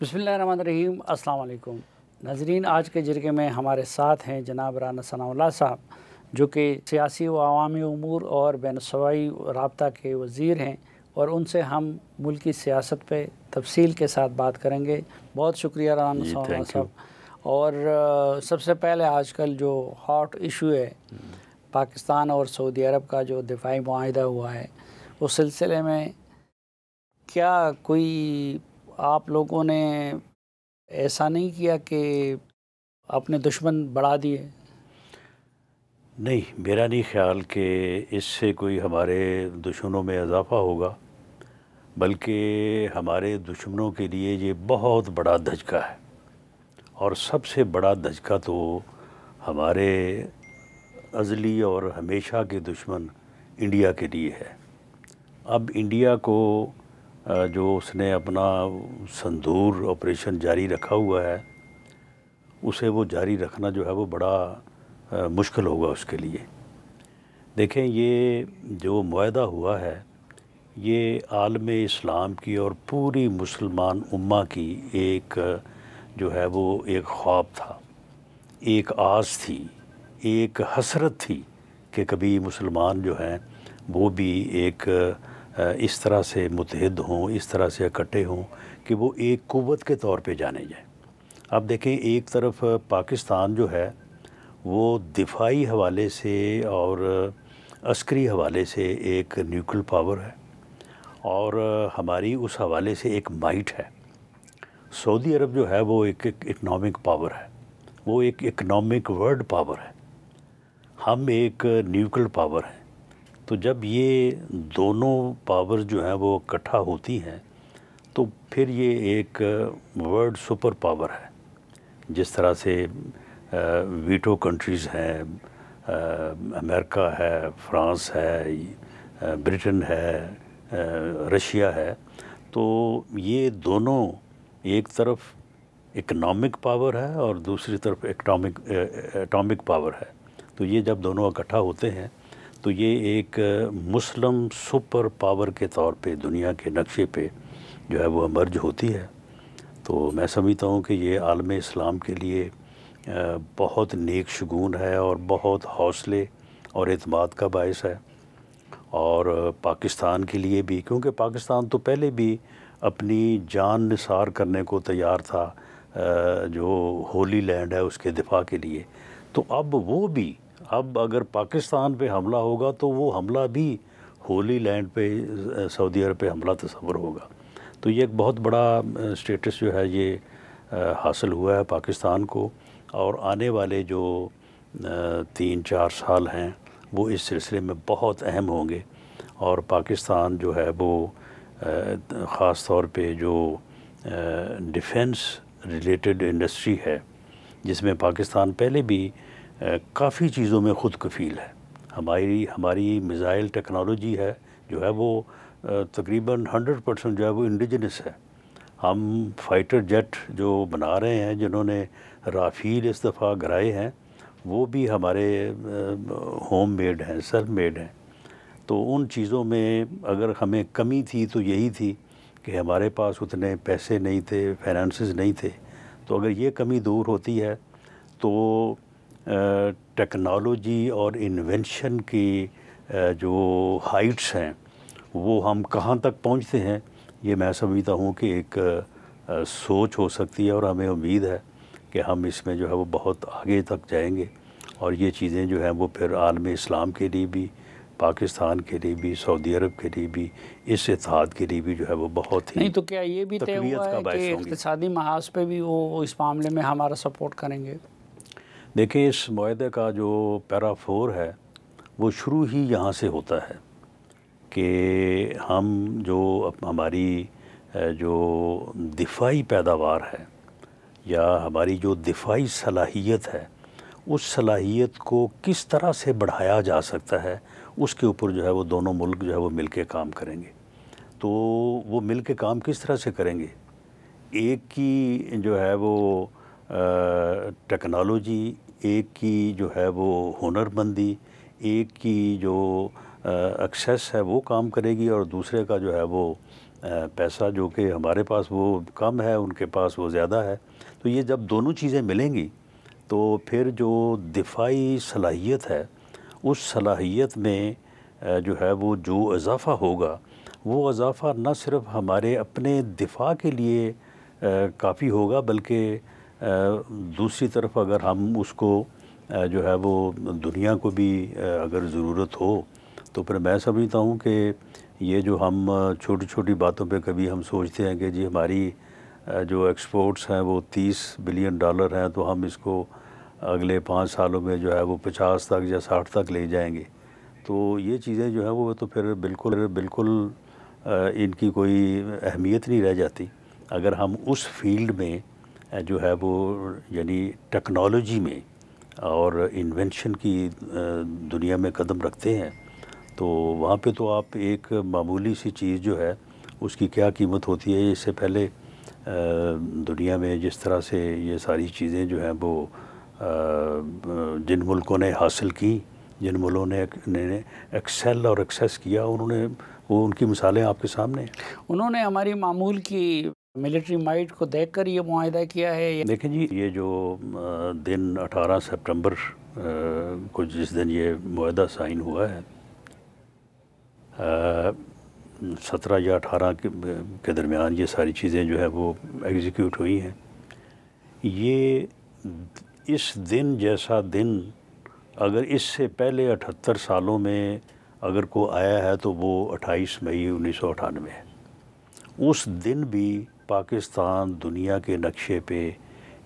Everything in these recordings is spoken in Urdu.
بسم اللہ الرحمن الرحیم۔ السلام علیکم ناظرین، آج کے جرگے میں ہمارے ساتھ ہیں جناب رانا ثناء اللہ صاحب، جو کہ سیاسی و عوامی امور اور بین الصوبائی رابطہ کے وزیر ہیں، اور ان سے ہم ملکی سیاست پہ تفصیل کے ساتھ بات کریں گے۔ بہت شکریہ رانا ثناء اللہ صاحب۔ اور سب سے پہلے آج کل جو ہاٹ ایشو ہے پاکستان اور سعودی عرب کا جو دفاعی معاہدہ ہوا ہے، اس سلسلے میں کیا کوئی آپ لوگوں نے ایسا نہیں کیا کہ اپنے دشمن بڑھا دیے؟ نہیں، میرا نہیں خیال کہ اس سے کوئی ہمارے دشمنوں میں اضافہ ہوگا، بلکہ ہمارے دشمنوں کے لیے یہ بہت بڑا دھچکا ہے، اور سب سے بڑا دھچکا تو ہمارے ازلی اور ہمیشہ کے دشمن انڈیا کے لیے ہے۔ اب انڈیا کو جو اس نے اپنا سندور آپریشن جاری رکھا ہوا ہے، اسے وہ جاری رکھنا جو ہے وہ بڑا مشکل ہوگا اس کے لیے۔ دیکھیں، یہ جو معاہدہ ہوا ہے یہ عالم اسلام کی اور پوری مسلمان امہ کی ایک جو ہے وہ ایک خواب تھا، ایک آس تھی، ایک حسرت تھی کہ کبھی مسلمان جو ہیں وہ بھی ایک اس طرح سے متحد ہوں، اس طرح سے اکٹھے ہوں کہ وہ ایک قوت کے طور پہ جانے جائیں۔ اب دیکھیں، ایک طرف پاکستان جو ہے وہ دفاعی حوالے سے اور عسکری حوالے سے ایک نیوکل پاور ہے، اور ہماری اس حوالے سے ایک مائٹ ہے۔ سعودی عرب جو ہے وہ ایک اکنامک پاور ہے، وہ ایک اکنامک ورلڈ پاور ہے، ہم ایک نیوکل پاور ہیں۔ تو جب یہ دونوں پاور جو ہیں وہ اکٹھا ہوتی ہیں تو پھر یہ ایک ورلڈ سپر پاور ہے۔ جس طرح سے ویٹو کنٹریز ہیں، امریکہ ہے، فرانس ہے، برٹن ہے، رشیا ہے، تو یہ دونوں ایک طرف اکنامک پاور ہے اور دوسری طرف ایٹامک پاور ہے۔ تو یہ جب دونوں اکٹھا ہوتے ہیں تو یہ ایک مسلم سپر پاور کے طور پہ دنیا کے نقشے پہ جو ہے وہ امرج ہوتی ہے۔ تو میں سمجھتا ہوں کہ یہ عالم اسلام کے لیے بہت نیک شگون ہے اور بہت حوصلے اور اعتماد کا باعث ہے، اور پاکستان کے لیے بھی، کیونکہ پاکستان تو پہلے بھی اپنی جان نثار کرنے کو تیار تھا جو ہولی لینڈ ہے اس کے دفاع کے لیے۔ تو اب اگر پاکستان پہ حملہ ہوگا تو وہ حملہ بھی ہولی لینڈ پہ، سعودی عرب پہ حملہ تصور ہوگا۔ تو یہ ایک بہت بڑا سٹیٹس جو ہے یہ حاصل ہوا ہے پاکستان کو، اور آنے والے جو 3-4 سال ہیں وہ اس سلسلے میں بہت اہم ہوں گے، اور پاکستان جو ہے وہ خاص طور پہ جو ڈیفنس ریلیٹڈ انڈسٹری ہے، جس میں پاکستان پہلے بھی کافی چیزوں میں خود کفیل ہے۔ ہماری میزائل ٹیکنالوجی ہے جو ہے وہ تقریباً 100% جو ہے وہ انڈیجنس ہے۔ ہم فائٹر جیٹ جو بنا رہے ہیں، جنہوں نے رافیل اس دفعہ گرائے ہیں، وہ بھی ہمارے ہوم میڈ ہیں، سیلف میڈ ہیں۔ تو ان چیزوں میں اگر ہمیں کمی تھی تو یہی تھی کہ ہمارے پاس اتنے پیسے نہیں تھے، فائنانسز نہیں تھے۔ تو اگر یہ کمی دور ہوتی ہے تو ٹیکنالوجی اور انوینشن کی جو ہائٹس ہیں وہ ہم کہاں تک پہنچتے ہیں، یہ میں سمجھتا ہوں کہ ایک سوچ ہو سکتی ہے، اور ہمیں امید ہے کہ ہم اس میں جو ہے وہ بہت آگے تک جائیں گے، اور یہ چیزیں جو ہیں وہ پھر عالم اسلام کے لیے بھی، پاکستان کے لیے بھی، سعودی عرب کے لیے بھی، اس اتحاد کے لیے بھی جو ہے وہ بہت ہی نہیں تو کیا یہ بھی طے ہوا ہے کہ اقتصادی محاذ پہ بھی وہ اس معاملے میں ہمارا سپورٹ کریں گے؟ دیکھیں، اس معاہدے کا جو پیرا 4 ہے وہ شروع ہی یہاں سے ہوتا ہے کہ ہم جو ہماری جو دفاعی پیداوار ہے یا ہماری جو دفاعی صلاحیت ہے، اس صلاحیت کو کس طرح سے بڑھایا جا سکتا ہے، اس کے اوپر جو ہے وہ دونوں ملک جو ہے وہ مل کے کام کریں گے۔ تو وہ مل کے کام کس طرح سے کریں گے؟ ایک کی جو ہے وہ ٹیکنالوجی، ایک کی جو ہے وہ ہنر مندی، ایک کی جو ایکسیس ہے وہ کام کرے گی، اور دوسرے کا جو ہے وہ پیسہ جو کہ ہمارے پاس وہ کم ہے، ان کے پاس وہ زیادہ ہے. تو یہ جب دونوں چیزیں ملیں گی تو پھر جو دفاعی صلاحیت ہے اس صلاحیت میں جو ہے وہ جو اضافہ ہوگا، وہ اضافہ نہ صرف ہمارے اپنے دفاع کے لیے کافی ہوگا، بلکہ دوسری طرف اگر ہم اس کو جو ہے وہ دنیا کو بھی اگر ضرورت ہو تو پھر میں سمجھتا ہوں کہ یہ جو ہم چھوٹی چھوٹی باتوں پہ کبھی ہم سوچتے ہیں کہ جی ہماری جو ایکسپورٹس ہیں وہ $30 بلین ہیں تو ہم اس کو اگلے 5 سالوں میں جو ہے وہ 50 تک یا 60 تک لے جائیں گے، تو یہ چیزیں جو ہیں وہ تو پھر بالکل ان کی کوئی اہمیت نہیں رہ جاتی اگر ہم اس فیلڈ میں جو ہے وہ یعنی ٹیکنالوجی میں اور انوینشن کی دنیا میں قدم رکھتے ہیں. تو وہاں پہ تو آپ ایک معمولی سی چیز جو ہے اس کی کیا قیمت ہوتی ہے. اس سے پہلے دنیا میں جس طرح سے یہ ساری چیزیں جو ہیں وہ جن ملکوں نے حاصل کی، جن ملکوں نے ایکسیل اور ایکسیس کیا، انہوں نے وہ ان کی مثالیں آپ کے سامنے ہیں. انہوں نے ہماری معمول کی ملٹری مائٹ کو دیکھ کر یہ معاہدہ کیا ہے. دیکھیں جی، یہ جو دن 18 سپٹمبر کو جس دن یہ معاہدہ سائن ہوا ہے، 17 یا 18 کے درمیان یہ ساری چیزیں جو ہے وہ ایگزیکیوٹ ہوئی ہیں. یہ اس دن جیسا دن اگر اس سے پہلے 78 سالوں میں اگر کوئی آیا ہے تو وہ 28 مئی 1998 ہے. اس دن بھی پاکستان دنیا کے نقشے پہ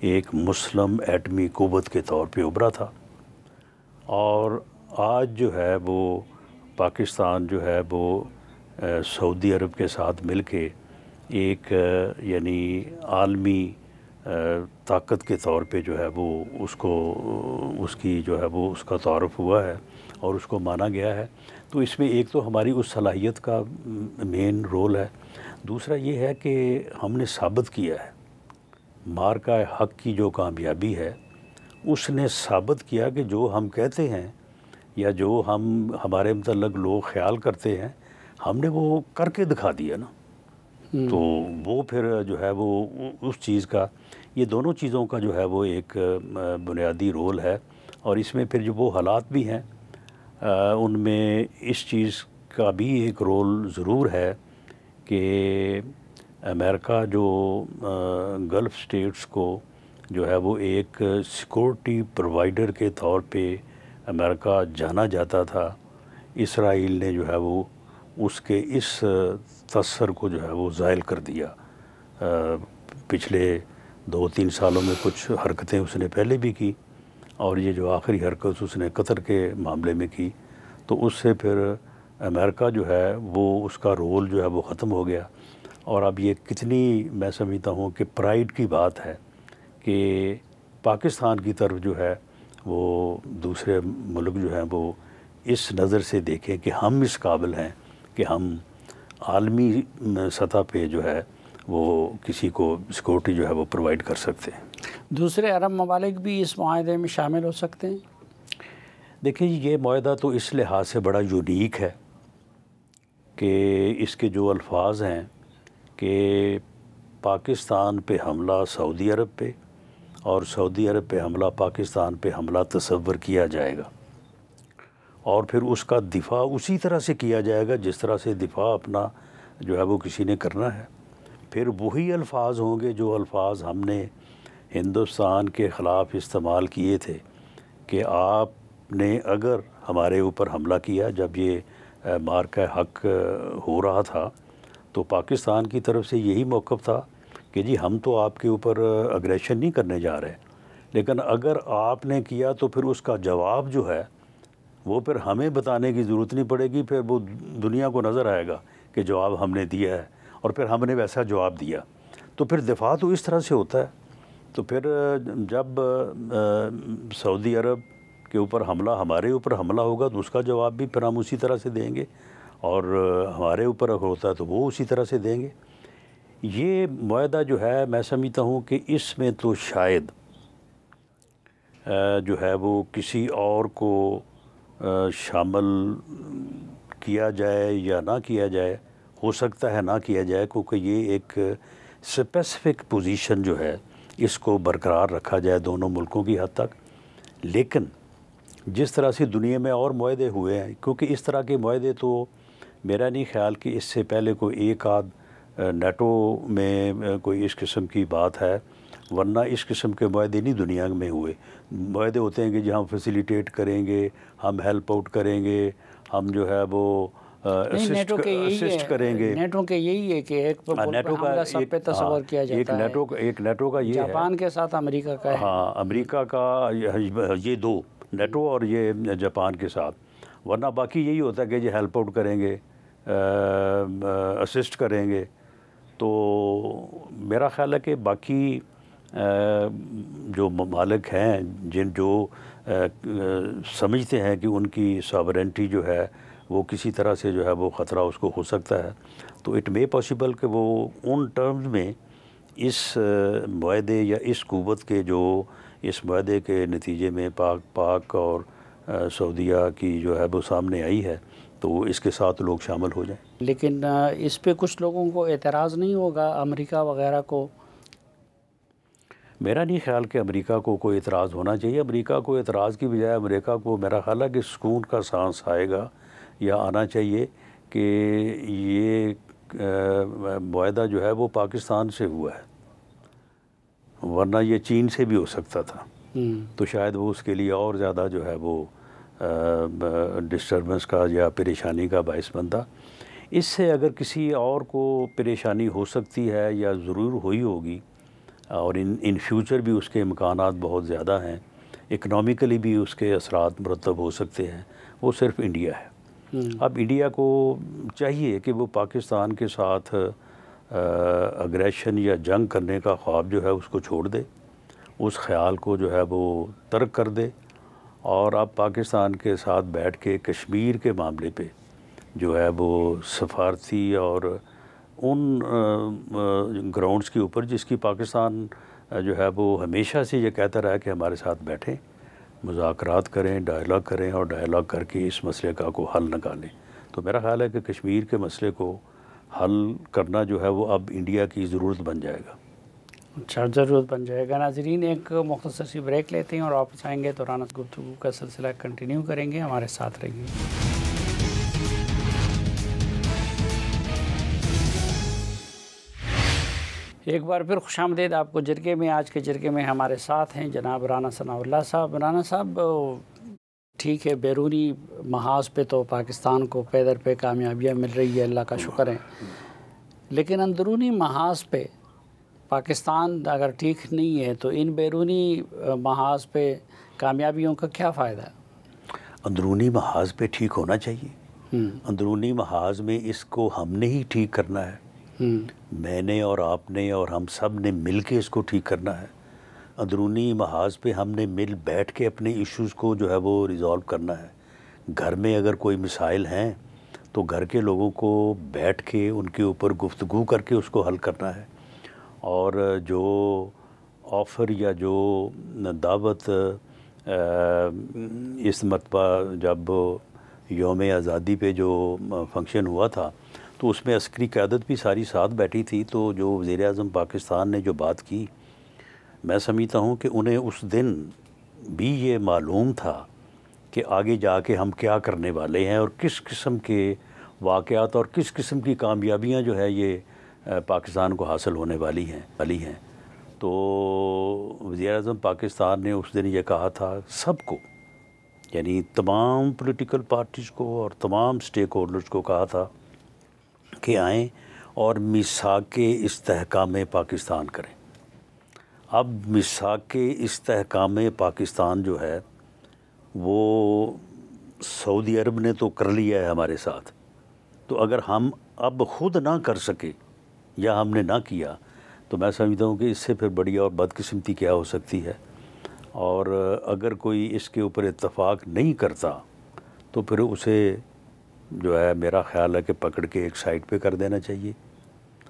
ایک مسلم ایٹمی قوت کے طور پہ ابھرا تھا، اور آج جو ہے وہ پاکستان جو ہے وہ سعودی عرب کے ساتھ مل کے ایک یعنی عالمی طاقت کے طور پہ جو ہے وہ اس کی جو ہے وہ اس کا تعارف ہوا ہے اور اس کو مانا گیا ہے. تو اس میں ایک تو ہماری اس صلاحیت کا مین رول ہے، دوسرا یہ ہے کہ ہم نے ثابت کیا ہے مارکہ حق کی جو کامیابی ہے، اس نے ثابت کیا کہ جو ہم کہتے ہیں یا جو ہمارے متعلق لوگ خیال کرتے ہیں، ہم نے وہ کر کے دکھا دیا نا. تو وہ پھر جو ہے وہ اس چیز کا، یہ دونوں چیزوں کا جو ہے وہ ایک بنیادی رول ہے. اور اس میں پھر جو وہ حالات بھی ہیں ان میں اس چیز کا بھی ایک رول ضرور ہے کہ امریکہ جو گلف سٹیٹس کو جو ہے وہ ایک سیکورٹی پرووائڈر کے طور پہ امریکہ جانا جاتا تھا، اسرائیل نے جو ہے وہ اس کے اس تاثر کو جو ہے وہ زائل کر دیا. پچھلے 2-3 سالوں میں کچھ حرکتیں اس نے پہلے بھی کی، اور یہ جو آخری حرکت اس نے قطر کے معاملے میں کی، تو اس سے پھر امریکہ جو ہے وہ اس کا رول جو ہے وہ ختم ہو گیا. اور اب یہ کتنی میں سمجھتا ہوں کہ پرائیڈ کی بات ہے کہ پاکستان کی طرف جو ہے وہ دوسرے ملک جو ہیں وہ اس نظر سے دیکھیں کہ ہم اس قابل ہیں کہ ہم عالمی سطح پہ جو ہے وہ کسی کو سیکورٹی جو ہے وہ پرووائڈ کر سکتے ہیں. دوسرے عرب ممالک بھی اس معاہدے میں شامل ہو سکتے ہیں؟ دیکھیں یہ معاہدہ تو اس لحاظ سے بڑا یونیک ہے کہ اس کے جو الفاظ ہیں کہ پاکستان پہ حملہ سعودی عرب پہ اور سعودی عرب پہ حملہ پاکستان پہ حملہ تصور کیا جائے گا، اور پھر اس کا دفاع اسی طرح سے کیا جائے گا جس طرح سے دفاع اپنا جو ہے وہ کسی نے کرنا ہے. پھر وہی الفاظ ہوں گے جو الفاظ ہم نے ہندوستان کے خلاف استعمال کیے تھے کہ آپ نے اگر ہمارے اوپر حملہ کیا جب یہ مارکہ حق ہو رہا تھا تو پاکستان کی طرف سے یہی موقف تھا کہ جی ہم تو آپ کے اوپر اگریشن نہیں کرنے جا رہے، لیکن اگر آپ نے کیا تو پھر اس کا جواب جو ہے وہ پھر ہمیں بتانے کی ضرورت نہیں پڑے گی، پھر وہ دنیا کو نظر آئے گا کہ جواب ہم نے دیا ہے اور پھر ہم نے ویسا جواب دیا. تو پھر دفاع تو اس طرح سے ہوتا ہے. تو پھر جب سعودی عرب کے اوپر حملہ ہمارے اوپر حملہ ہوگا تو اس کا جواب بھی پھر ہم اسی طرح سے دیں گے، اور ہمارے اوپر اگر ہوتا ہے تو وہ اسی طرح سے دیں گے. یہ معاہدہ جو ہے میں سمجھتا ہوں کہ اس میں تو شاید جو ہے وہ کسی اور کو شامل کیا جائے یا نہ کیا جائے، ہو سکتا ہے نہ کیا جائے، کیونکہ یہ ایک اسپیسیفک پوزیشن جو ہے اس کو برقرار رکھا جائے دونوں ملکوں کی حد تک. لیکن جس طرح سے دنیا میں اور معاہدے ہوئے ہیں، کیونکہ اس طرح کے معاہدے تو میرا نہیں خیال کہ اس سے پہلے کوئی ایک آدھ نیٹو میں کوئی اس قسم کی بات ہے، ورنہ اس قسم کے معاہدے نہیں دنیا میں ہوئے. معاہدے ہوتے ہیں کہ جہاں ہم فیسیلیٹیٹ کریں گے، ہم ہیلپ آؤٹ کریں گے، ہم جو ہے وہ اسسٹ کریں گے. نیٹو کے یہی ہے کہ ایک حملہ سب پہ تصور کیا جاتا ہے. ایک نیٹو کا یہ ہے، جاپان کے ساتھ امریکہ کا ہے. ہاں، امریکہ کا یہ دو، نیٹو اور یہ جاپان کے ساتھ. ورنہ باقی یہی ہوتا ہے کہ یہ ہیلپ آؤٹ کریں گے، اسسٹ کریں گے. تو میرا خیال ہے کہ باقی جو ممالک ہیں جو سمجھتے ہیں کہ ان کی ساورنٹی جو ہے وہ کسی طرح سے جو ہے وہ خطرہ اس کو ہو سکتا ہے، تو اٹ مے پاسبل کہ وہ ان ٹرمز میں اس معاہدے یا اس قوت کے جو اس معاہدے کے نتیجے میں پاک اور سعودیہ کی جو ہے وہ سامنے آئی ہے، تو اس کے ساتھ لوگ شامل ہو جائیں. لیکن اس پہ کچھ لوگوں کو اعتراض نہیں ہوگا، امریکہ وغیرہ کو؟ میرا نہیں خیال کہ امریکہ کو کوئی اعتراض ہونا چاہیے. امریکہ کو اعتراض کی بجائے امریکہ کو میرا خیال ہے کہ سکون کا سانس آئے گا یا آنا چاہیے کہ یہ معاہدہ جو ہے وہ پاکستان سے ہوا ہے، ورنہ یہ چین سے بھی ہو سکتا تھا. تو شاید وہ اس کے لیے اور زیادہ جو ہے وہ ڈسٹربنس کا یا پریشانی کا باعث بنتا. اس سے اگر کسی اور کو پریشانی ہو سکتی ہے یا ضرور ہوئی ہوگی، اور ان فیوچر بھی اس کے امکانات بہت زیادہ ہیں، اکنامیکلی بھی اس کے اثرات مرتب ہو سکتے ہیں، وہ صرف انڈیا ہے. اب انڈیا کو چاہیے کہ وہ پاکستان کے ساتھ اگریشن یا جنگ کرنے کا خواب جو ہے اس کو چھوڑ دے، اس خیال کو جو ہے وہ ترک کر دے، اور اب پاکستان کے ساتھ بیٹھ کے کشمیر کے معاملے پہ جو ہے وہ سفارتی اور ان گراؤنڈز کے اوپر جس کی پاکستان جو ہے وہ ہمیشہ سے یہ کہتا رہا کہ ہمارے ساتھ بیٹھیں، مذاکرات کریں، ڈائلاگ کریں، اور ڈائلاگ کر کے اس مسئلے کا کو حل نکالیں. تو میرا خیال ہے کہ کشمیر کے مسئلے کو حل کرنا جو ہے وہ اب انڈیا کی ضرورت بن جائے گا. اچھا، ضرورت بن جائے گا. ناظرین، ایک مختصر سی بریک لیتے ہیں اور واپس آئیں گے تو رانت گفتگو کا سلسلہ کنٹینیو کریں گے. ہمارے ساتھ رہیے. ایک بار پھر خوش آمدید آپ کو جرگے میں. آج کے جرگے میں ہمارے ساتھ ہیں جناب رانا ثناء اللہ صاحب. رانا صاحب، ٹھیک ہے، بیرونی محاذ پہ تو پاکستان کو پے در پہ کامیابیاں مل رہی ہے، اللہ کا شکر ہے، لیکن اندرونی محاذ پہ پاکستان اگر ٹھیک نہیں ہے تو ان بیرونی محاذ پہ کامیابیوں کا کیا فائدہ ہے؟ اندرونی محاذ پہ ٹھیک ہونا چاہیے. اندرونی محاذ میں اس کو ہم نے ہی ٹھیک کرنا ہے. میں نے اور آپ نے اور ہم سب نے مل کے اس کو ٹھیک کرنا ہے. اندرونی محاذ پہ ہم نے مل بیٹھ کے اپنے ایشوز کو جو ہے وہ ریزالو کرنا ہے. گھر میں اگر کوئی مسائل ہیں تو گھر کے لوگوں کو بیٹھ کے ان کے اوپر گفتگو کر کے اس کو حل کرنا ہے. اور جو آفر یا جو دعوت اس مرتبہ جب یوم آزادی پہ جو فنکشن ہوا تھا تو اس میں عسکری قیادت بھی ساری ساتھ بیٹھی تھی. تو جو وزیر اعظم پاکستان نے جو بات کی، میں سمجھتا ہوں کہ انہیں اس دن بھی یہ معلوم تھا کہ آگے جا کے ہم کیا کرنے والے ہیں اور کس قسم کے واقعات اور کس قسم کی کامیابیاں جو ہے یہ پاکستان کو حاصل ہونے والی ہیں. تو وزیر اعظم پاکستان نے اس دن یہ کہا تھا سب کو، یعنی تمام پولیٹیکل پارٹیز کو اور تمام سٹیک ہولڈرز کو کہا تھا کہ آئیں اور میثاق استحکام پاکستان کریں. اب میثاق استحکام پاکستان جو ہے وہ سعودی عرب نے تو کر لیا ہے ہمارے ساتھ، تو اگر ہم اب خود نہ کر سکے یا ہم نے نہ کیا تو میں سمجھتا ہوں کہ اس سے پھر بڑی اور بدقسمتی کیا ہو سکتی ہے. اور اگر کوئی اس کے اوپر اتفاق نہیں کرتا تو پھر اسے جو ہے میرا خیال ہے کہ پکڑ کے ایک سائڈ پہ کر دینا چاہیے.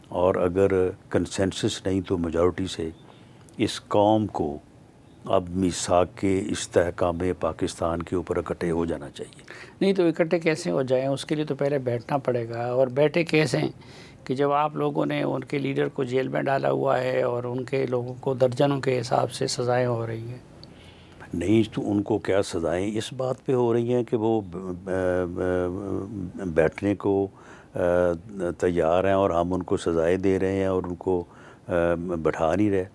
اور اگر کنسنسس نہیں تو میجورٹی سے اس قوم کو اب میثاق کے استحکام پاکستان کے اوپر اکٹھے ہو جانا چاہیے۔ نہیں تو اکٹھے کیسے ہو جائیں؟ اس کے لیے تو پہلے بیٹھنا پڑے گا، اور بیٹھے کیسے ہیں کہ جب آپ لوگوں نے ان کے لیڈر کو جیل میں ڈالا ہوا ہے اور ان کے لوگوں کو درجنوں کے حساب سے سزائیں ہو رہی ہیں۔ نہیں تو ان کو کیا سزائیں اس بات پہ ہو رہی ہیں کہ وہ بیٹھنے کو تیار ہیں اور ہم ان کو سزائیں دے رہے ہیں اور ان کو بٹھا نہیں رہے۔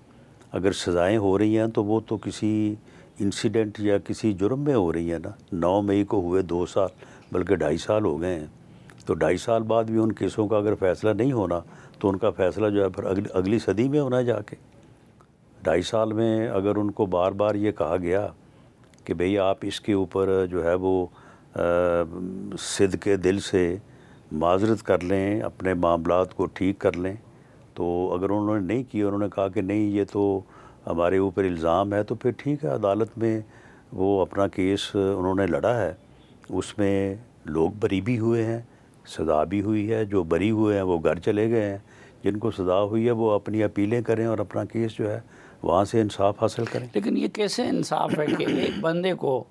اگر سزائیں ہو رہی ہیں تو وہ تو کسی انسیڈنٹ یا کسی جرم میں ہو رہی ہیں نا۔ 9 مئی کو ہوئے 2 سال بلکہ 2.5 سال ہو گئے ہیں، تو 2.5 سال بعد بھی ان کیسوں کا اگر فیصلہ نہیں ہونا تو ان کا فیصلہ جو ہے پھر اگلی صدی میں ہونا جا کے۔ 2.5 سال میں اگر ان کو بار بار یہ کہا گیا کہ بھئی آپ اس کے اوپر جو ہے وہ صدق دل سے معذرت کر لیں، اپنے معاملات کو ٹھیک کر لیں، تو اگر انہوں نے نہیں کیا، انہوں نے کہا کہ نہیں یہ تو ہمارے اوپر الزام ہے، تو پھر ٹھیک ہے، عدالت میں وہ اپنا کیس انہوں نے لڑا ہے، اس میں لوگ بری بھی ہوئے ہیں، سزا بھی ہوئی ہے، جو بری ہوئے ہیں وہ گھر چلے گئے ہیں، جن کو سزا ہوئی ہے وہ اپنی اپیلیں کریں اور اپنا کیس جو ہے وہاں سے انصاف حاصل کریں۔ لیکن یہ کیسے انصاف ہے کہ ایک بندے کو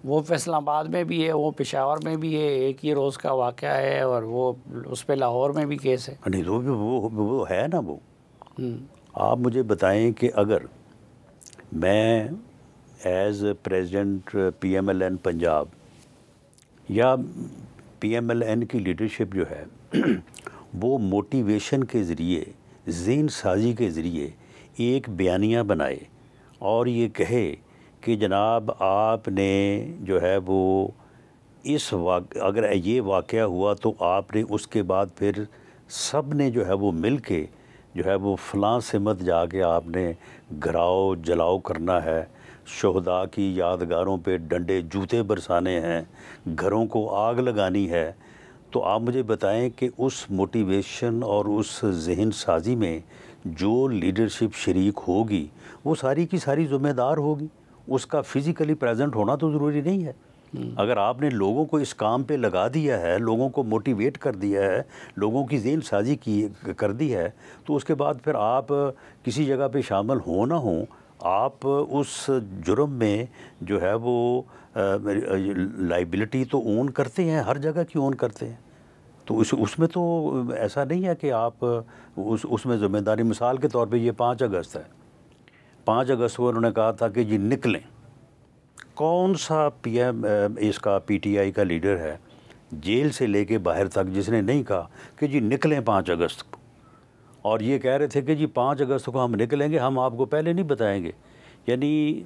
وہ فیصل آباد میں بھی ہے، وہ پشاور میں بھی ہے، ایک ہی روز کا واقعہ ہے، اور وہ اس پہ لاہور میں بھی کیس ہے؟ نہیں تو وہ ہے نا وہ۔ آپ مجھے بتائیں کہ اگر میں ایز پریزیڈنٹ PMLN پنجاب یا PMLN کی لیڈرشپ جو ہے وہ موٹیویشن کے ذریعے، ذہن سازی کے ذریعے ایک بیانیہ بنائے اور یہ کہے کہ جناب آپ نے جو ہے وہ اگر یہ واقعہ ہوا تو آپ نے اس کے بعد پھر سب نے جو ہے وہ مل کے جو ہے وہ فلاں سمت جا کے آپ نے گھراؤ جلاؤ کرنا ہے، شہداء کی یادگاروں پہ ڈنڈے جوتے برسانے ہیں، گھروں کو آگ لگانی ہے، تو آپ مجھے بتائیں کہ اس موٹیویشن اور اس ذہن سازی میں جو لیڈرشپ شریک ہوگی وہ ساری کی ساری ذمہ دار ہوگی، اس کا فزیکلی پریزنٹ ہونا تو ضروری نہیں ہے۔ اگر آپ نے لوگوں کو اس کام پہ لگا دیا ہے، لوگوں کو موٹیویٹ کر دیا ہے، لوگوں کی ذہن سازی کر دی ہے، تو اس کے بعد پھر آپ کسی جگہ پہ شامل ہوں نہ ہوں، آپ اس جرم میں جو ہے وہ لائبلٹی تو اون کرتے ہیں، ہر جگہ کی اون کرتے ہیں، تو اس میں تو ایسا نہیں ہے کہ آپ اس میں ذمہ داری، مثال کے طور پہ یہ 5 اگست ہے، 5 اگست کو انہوں نے کہا تھا کہ جی نکلیں، کون سا اس کا PTI کا لیڈر ہے جیل سے لے کے باہر تک جس نے نہیں کہا کہ جی نکلیں 5 اگست کو، اور یہ کہہ رہے تھے کہ جی 5 اگست کو ہم نکلیں گے، ہم آپ کو پہلے نہیں بتائیں گے۔ یعنی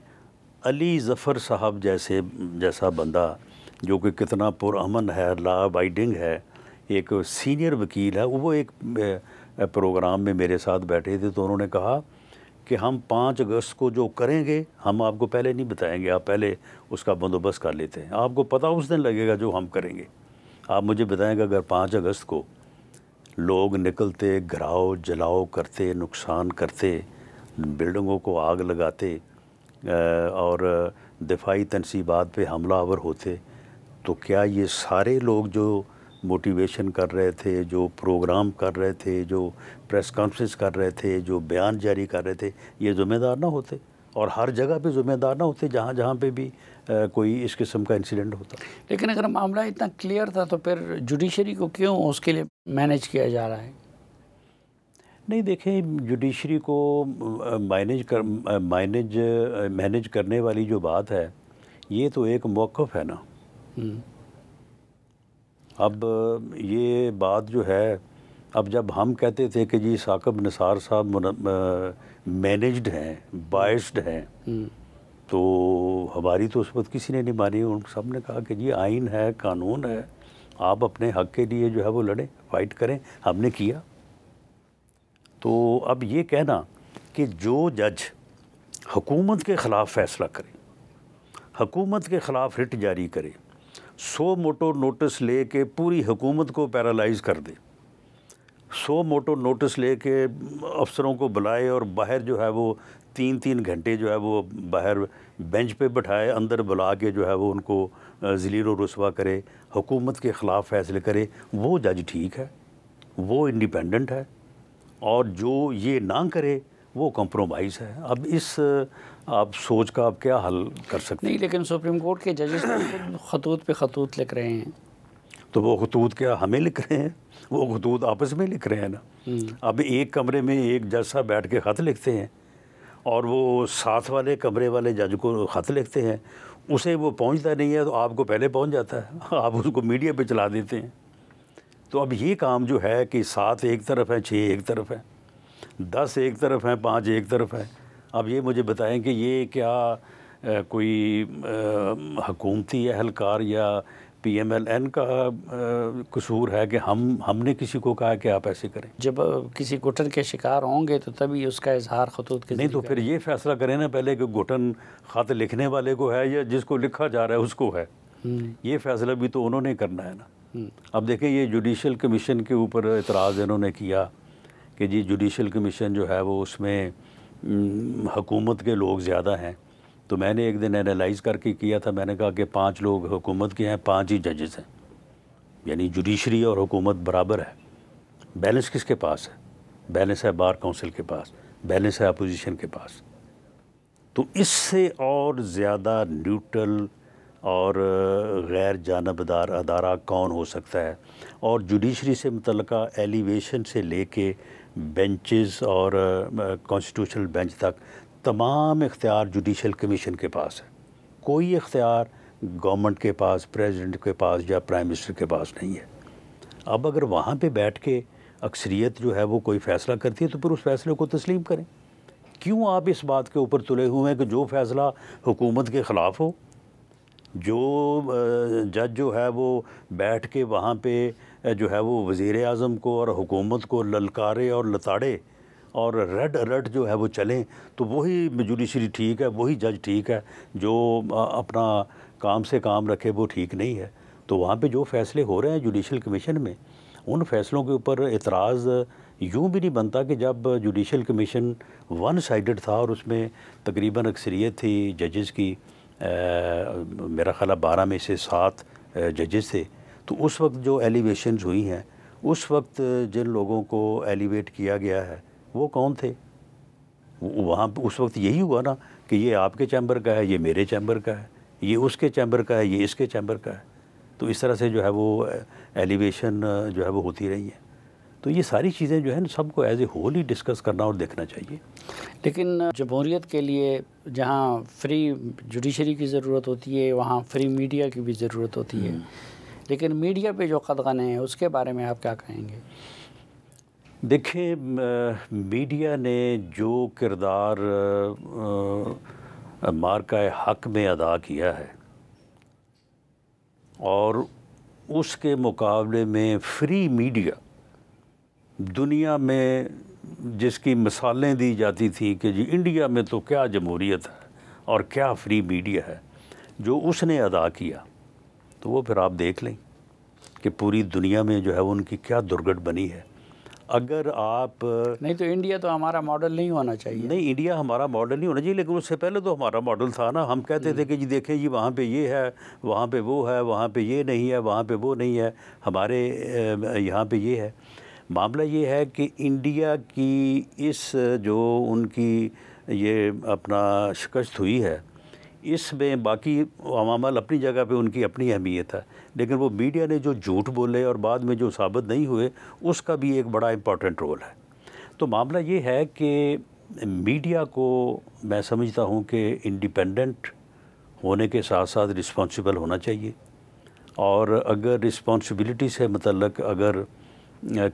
علی ظفر صاحب جیسا بندہ جو کہ کتنا پرامن ہے، لا ابائڈنگ ہے، ایک سینئر وکیل ہے، وہ ایک پروگرام میں میرے ساتھ بیٹھے تھے، تو انہوں نے کہا کہ ہم 5 اگست کو جو کریں گے ہم آپ کو پہلے نہیں بتائیں گے، آپ پہلے اس کا بندوبست کر لیتے ہیں، آپ کو پتہ اس دن لگے گا جو ہم کریں گے۔ آپ مجھے بتائیں گے اگر 5 اگست کو لوگ نکلتے، گھراؤ جلاؤ کرتے، نقصان کرتے، بلڈنگوں کو آگ لگاتے اور دفاعی تنصیبات پہ حملہ آور ہوتے، تو کیا یہ سارے لوگ جو موٹیویشن کر رہے تھے، جو پروگرام کر رہے تھے، جو پریس کانفرنس کر رہے تھے، جو بیان جاری کر رہے تھے، یہ ذمہ دار نہ ہوتے، اور ہر جگہ پہ ذمہ دار نہ ہوتے جہاں پہ بھی کوئی اس قسم کا انسیڈنٹ ہوتا؟ لیکن اگر معاملہ اتنا کلیئر تھا تو پھر جوڈیشری کو کیوں اس کے لیے مینیج کیا جا رہا ہے؟ نہیں دیکھیں، جوڈیشری کو مینیج کرنے والی جو بات ہے یہ تو ایک موقف ہے نا۔ اب یہ بات جو ہے، اب جب ہم کہتے تھے کہ جی ثاقب نثار صاحب مینیجڈ ہیں، بائسڈ ہیں، تو ہماری تو اس وقت کسی نے نہیں مانی، ان سب نے کہا کہ جی آئین ہے، قانون ہے، آپ اپنے حق کے لیے جو ہے وہ لڑیں، فائٹ کریں، ہم نے کیا۔ تو اب یہ کہنا کہ جو جج حکومت کے خلاف فیصلہ کرے، حکومت کے خلاف رٹ جاری کرے، 100 موٹو نوٹس لے کے پوری حکومت کو پیرالائز کر دے، 100 موٹو نوٹس لے کے افسروں کو بلائے اور باہر جو ہے وہ 3 گھنٹے جو ہے وہ باہر بینچ پہ بٹھائے، اندر بلا کے جو ہے وہ ان کو ذلیل و رسوا کرے، حکومت کے خلاف فیصلے کرے، وہ جج ٹھیک ہے، وہ انڈیپینڈنٹ ہے، اور جو یہ نہ کرے وہ کمپرومائز ہے۔ اب اس آپ سوچ کا آپ کیا حل کر سکتے ہیں؟ نہیں، لیکن سپریم کورٹ کے ججز خطوط پہ خطوط لکھ رہے ہیں. تو وہ خطوط کیا ہمیں لکھ رہے ہیں؟ وہ خطوط آپس میں لکھ رہے ہیں نا. اب ایک کمرے میں ایک جج صاحب بیٹھ کے خط لکھتے ہیں اور وہ ساتھ والے کمرے والے جج کو خط لکھتے ہیں، اسے وہ پہنچتا نہیں ہے تو آپ کو پہلے پہنچ جاتا ہے، آپ اس کو میڈیا پہ چلا دیتے ہیں. تو اب یہ کام جو ہے کہ 7 ایک طرف ہیں، 6 ایک طرف ہیں، 10 ایک طرف ہیں، 5 ایک طرف ہیں. اب یہ مجھے بتائیں کہ یہ کیا کوئی حکومتی اہلکار یا PMLN کا قصور ہے کہ ہم نے کسی کو کہا کہ آپ ایسے کریں؟ جب کسی گھٹن کے شکار ہوں گے تو تبھی اس کا اظہار خطوط کے نہیں تو پھر یہ فیصلہ کریں نا پہلے کہ گھٹن خط لکھنے والے کو ہے یا جس کو لکھا جا رہا ہے اس کو ہے. یہ فیصلہ بھی تو انہوں نے کرنا ہے نا. اب دیکھیں یہ جوڈیشل کمیشن کے اوپر اعتراض انہوں نے کیا کہ جی جوڈیشل کمیشن جو ہے وہ اس میں حکومت کے لوگ زیادہ ہیں. تو میں نے ایک دن انالائز کر کے کیا تھا، میں نے کہا کہ 5 لوگ حکومت کے ہیں، 5 ہی ججز ہیں، یعنی جوڈیشری اور حکومت برابر ہے. بیلنس کس کے پاس ہے؟ بیلنس ہے بار کونسل کے پاس، بیلنس ہے اپوزیشن کے پاس. تو اس سے اور زیادہ نیوٹرل اور غیر جانبدار ادارہ کون ہو سکتا ہے؟ اور جوڈیشری سے متعلقہ ایلیویشن سے لے کے بینچز اور کانسٹیٹیوشنل بینچ تک تمام اختیار جوڈیشل کمیشن کے پاس ہے. کوئی اختیار گورنمنٹ کے پاس، پریزیڈنٹ کے پاس یا پرائم منسٹر کے پاس نہیں ہے. اب اگر وہاں پہ بیٹھ کے اکثریت جو ہے وہ کوئی فیصلہ کرتی ہے تو پھر اس فیصلے کو تسلیم کریں. کیوں آپ اس بات کے اوپر تلے ہوئے ہیں کہ جو فیصلہ حکومت کے خلاف ہو، جو جج جو ہے وہ بیٹھ کے وہاں پہ جو ہے وہ وزیر اعظم کو اور حکومت کو للکارے اور لتاڑے اور ریڈ الرٹ جو ہے وہ چلیں، تو وہی جوڈیشری ٹھیک ہے، وہی جج ٹھیک ہے. جو اپنا کام سے کام رکھے وہ ٹھیک نہیں ہے. تو وہاں پہ جو فیصلے ہو رہے ہیں جوڈیشل کمیشن میں، ان فیصلوں کے اوپر اعتراض یوں بھی نہیں بنتا کہ جب جوڈیشل کمیشن 1 سائیڈڈ تھا اور اس میں تقریباً اکثریت تھی ججز کی، میرا خیال 12 میں سے 7 ججز تھے. تو اس وقت جو ایلیویشنز ہوئی ہیں، اس وقت جن لوگوں کو ایلیویٹ کیا گیا ہے وہ کون تھے؟ وہاں اس وقت یہی ہوا نا کہ یہ آپ کے چیمبر کا ہے، یہ میرے چیمبر کا ہے، یہ اس کے چیمبر کا ہے، یہ اس کے چیمبر کا ہے. تو اس طرح سے جو ہے وہ ایلیویشن جو ہے وہ ہوتی رہی ہے. تو یہ ساری چیزیں جو ہے نا سب کو as a whole he discuss کرنا اور دیکھنا چاہیے. لیکن جمہوریت کے لیے جہاں فری جوڈیشری کی ضرورت ہوتی ہے وہاں فری میڈیا کی بھی ضرورت ہوتی ہے. لیکن میڈیا پہ جو قدغن ہے اس کے بارے میں آپ کیا کہیں گے؟ دیکھیں میڈیا نے جو کردار مارکہ حق میں ادا کیا ہے اور اس کے مقابلے میں فری میڈیا دنیا میں جس کی مثالیں دی جاتی تھیں کہ جی انڈیا میں تو کیا جمہوریت ہے اور کیا فری میڈیا ہے، جو اس نے ادا کیا، تو وہ پھر آپ دیکھ لیں کہ پوری دنیا میں جو ہے ان کی کیا درگٹ بنی ہے. اگر آپ نہیں تو انڈیا تو ہمارا ماڈل نہیں ہونا چاہیے. نہیں، انڈیا ہمارا ماڈل نہیں ہونا چاہیے، لیکن اس سے پہلے تو ہمارا ماڈل تھا نا. ہم کہتے تھے کہ جی دیکھیں جی وہاں پہ یہ ہے، وہاں پہ وہ ہے، وہاں پہ یہ نہیں ہے، وہاں پہ وہ نہیں ہے، ہمارے یہاں پہ یہ ہے. معاملہ یہ ہے کہ انڈیا کی اس جو ان کی یہ اپنا شکست ہوئی ہے، اس میں باقی عوامل اپنی جگہ پہ ان کی اپنی اہمیت ہے، لیکن وہ میڈیا نے جو جھوٹ بولے اور بعد میں جو ثابت نہیں ہوئے اس کا بھی ایک بڑا امپورٹنٹ رول ہے. تو معاملہ یہ ہے کہ میڈیا کو میں سمجھتا ہوں کہ انڈیپینڈنٹ ہونے کے ساتھ ساتھ رسپانسیبل ہونا چاہیے. اور اگر رسپانسبلٹی سے متعلق اگر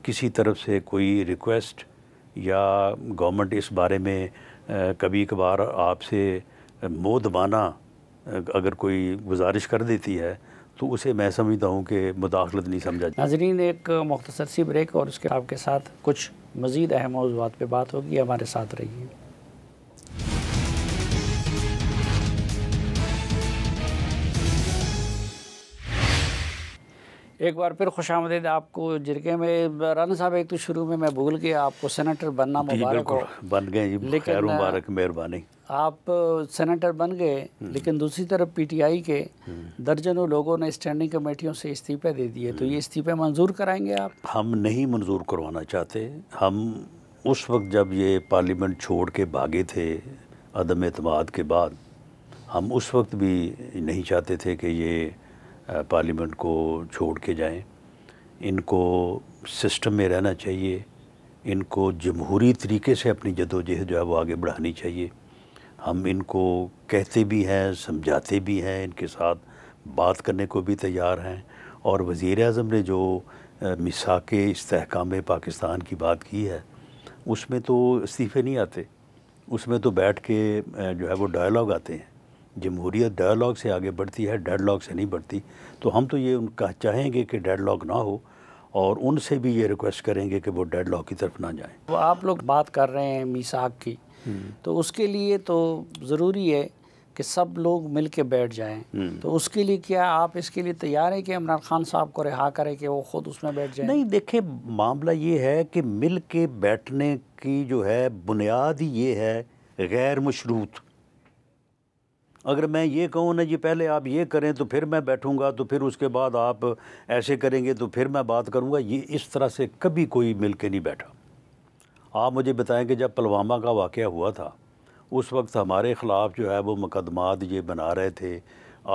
کسی طرف سے کوئی ریکویسٹ یا گورنمنٹ اس بارے میں کبھی کبھار آپ سے مودبانہ اگر کوئی گزارش کر دیتی ہے تو اسے میں سمجھتا ہوں کہ مداخلت نہیں سمجھا جاتا. ناظرین ایک مختصر سی بریک اور اس کے آپ کے ساتھ کچھ مزید اہم موضوعات پہ بات ہوگی، ہمارے ساتھ رہیے. ایک بار پھر خوش آمدید آپ کو جرگے میں. رانا صاحب ایک تو شروع میں بھول گیا، آپ کو سینیٹر بننا مبارک ہو. بن گئے جی، خیر مبارک، مہربانی. آپ سینیٹر بن گئے، لیکن دوسری طرف پی ٹی آئی کے درجنوں لوگوں نے اسٹینڈنگ کمیٹیوں سے استعفے دے دیے. تو یہ استعفے منظور کرائیں گے آپ؟ ہم نہیں منظور کروانا چاہتے. ہم اس وقت جب یہ پارلیمنٹ چھوڑ کے بھاگے تھے عدم اعتماد کے بعد ہم اس وقت بھی نہیں چاہتے تھے کہ یہ پارلیمنٹ کو چھوڑ کے جائیں. ان کو سسٹم میں رہنا چاہیے، ان کو جمہوری طریقے سے اپنی جدوجہد جو ہے وہ آگے بڑھانی چاہیے. ہم ان کو کہتے بھی ہیں، سمجھاتے بھی ہیں، ان کے ساتھ بات کرنے کو بھی تیار ہیں. اور وزیر اعظم نے جو میثاق استحکام پاکستان کی بات کی ہے، اس میں تو استعفے نہیں آتے، اس میں تو بیٹھ کے جو ہے وہ ڈائلاگ آتے ہیں. جمہوریت ڈائلاگ سے آگے بڑھتی ہے، ڈیڈ لاگ سے نہیں بڑھتی. تو ہم تو یہ ان کا چاہیں گے کہ ڈیڈ لاگ نہ ہو، اور ان سے بھی یہ ریکویسٹ کریں گے کہ وہ ڈیڈ لاگ کی طرف نہ جائیں. وہ آپ لوگ بات کر رہے ہیں میثاق کی، تو اس کے لیے تو ضروری ہے کہ سب لوگ مل کے بیٹھ جائیں. تو اس کے لیے کیا آپ اس کے لیے تیار ہیں کہ عمران خان صاحب کو رہا کریں کہ وہ خود اس میں بیٹھ جائیں؟ نہیں، دیکھیں معاملہ یہ ہے کہ مل کے بیٹھنے کی جو ہے بنیاد ہی یہ ہے غیر مشروط. اگر میں یہ کہوں نا جی پہلے آپ یہ کریں تو پھر میں بیٹھوں گا، تو پھر اس کے بعد آپ ایسے کریں گے تو پھر میں بات کروں گا، یہ اس طرح سے کبھی کوئی مل کے نہیں بیٹھا. آپ مجھے بتائیں کہ جب پلوامہ کا واقعہ ہوا تھا، اس وقت ہمارے خلاف جو ہے وہ مقدمات یہ بنا رہے تھے،